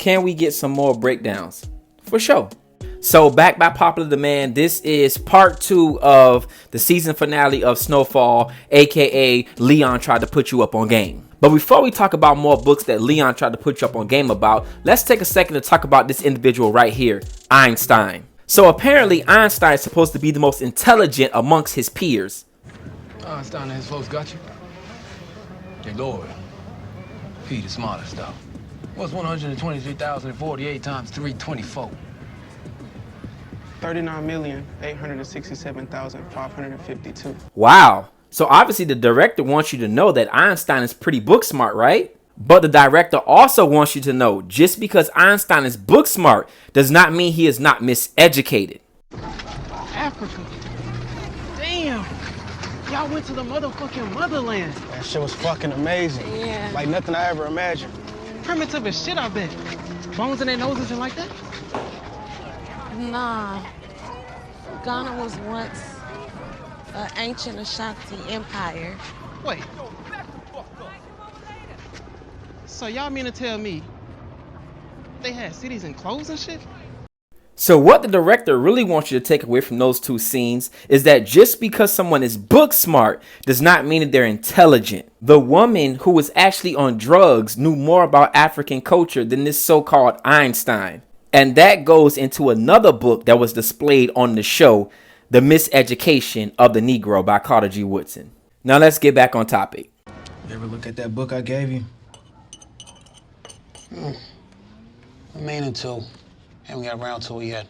can we get some more breakdowns? For sure. So back by popular demand, this is part 2 of the season finale of Snowfall, aka Leon Tried to Put You Up on Game. But before we talk about more books that Leon tried to put you up on game about, let's take a second to talk about this individual right here, Einstein. So apparently Einstein is supposed to be the most intelligent amongst his peers. Einstein and his folks got you? Hey, Lord. Pete is smartest, though. What's 123,048 times 324? 39,867,552. Wow. So obviously the director wants you to know that Einstein is pretty book smart, right? But the director also wants you to know just because Einstein is book smart does not mean he is not miseducated. Africa. Damn. Y'all went to the motherfucking motherland. That shit was fucking amazing. Yeah. Like nothing I ever imagined. Primitive as shit, I bet. Bones in their noses and like that? Nah. Ghana was once an ancient Ashanti empire. Wait. So y'all mean to tell me they had cities and clothes and shit? So what the director really wants you to take away from those two scenes is that just because someone is book smart does not mean that they're intelligent. The woman who was actually on drugs knew more about African culture than this so-called Einstein. And that goes into another book that was displayed on the show, The Miseducation of the Negro by Carter G. Woodson. Now let's get back on topic. You ever look at that book I gave you? I'm meaning to. Haven't got around to it yet.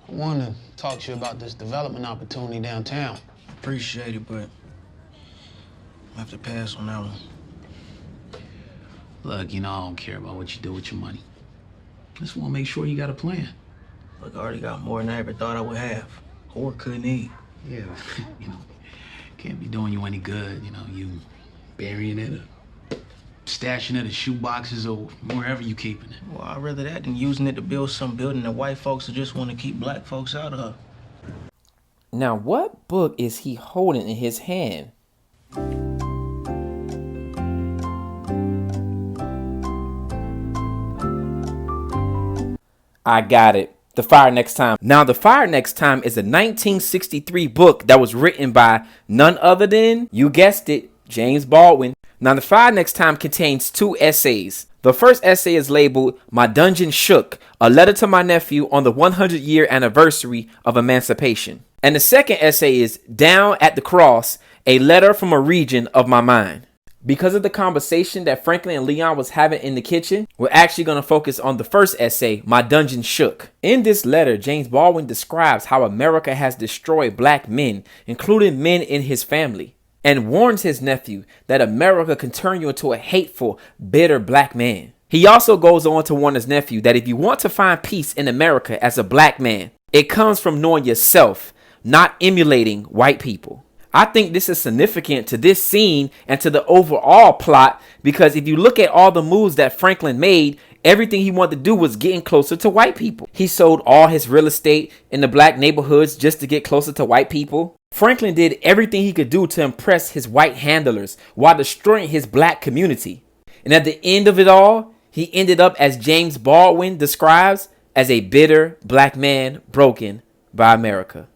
I wanted to talk to you about this development opportunity downtown. Appreciate it, but I have to pass on that one. Look, you know I don't care about what you do with your money. Just want to make sure you got a plan. Look, I already got more than I ever thought I would have or could need. Yeah, you know, can't be doing you any good, you know, you burying it or stashing it in shoe boxes or wherever you keeping it. Well, I'd rather that than using it to build some building that white folks just want to keep black folks out of. Now what book is he holding in his hand? I got it. The Fire Next Time. Now, The Fire Next Time is a 1963 book that was written by none other than, you guessed it, James Baldwin. Now, The Fire Next Time contains 2 essays. The first essay is labeled My Dungeon Shook, a letter to my nephew on the 100-year anniversary of emancipation. And the second essay is Down at the Cross, a letter from a region of my mind. Because of the conversation that Franklin and Leon was having in the kitchen, we're actually going to focus on the first essay, My Dungeon Shook. In this letter, James Baldwin describes how America has destroyed black men, including men in his family, and warns his nephew that America can turn you into a hateful, bitter black man. He also goes on to warn his nephew that if you want to find peace in America as a black man, it comes from knowing yourself, not emulating white people. I think this is significant to this scene and to the overall plot because if you look at all the moves that Franklin made, everything he wanted to do was getting closer to white people. He sold all his real estate in the black neighborhoods just to get closer to white people. Franklin did everything he could do to impress his white handlers while destroying his black community. And at the end of it all, he ended up, as James Baldwin describes, as a bitter black man broken by America.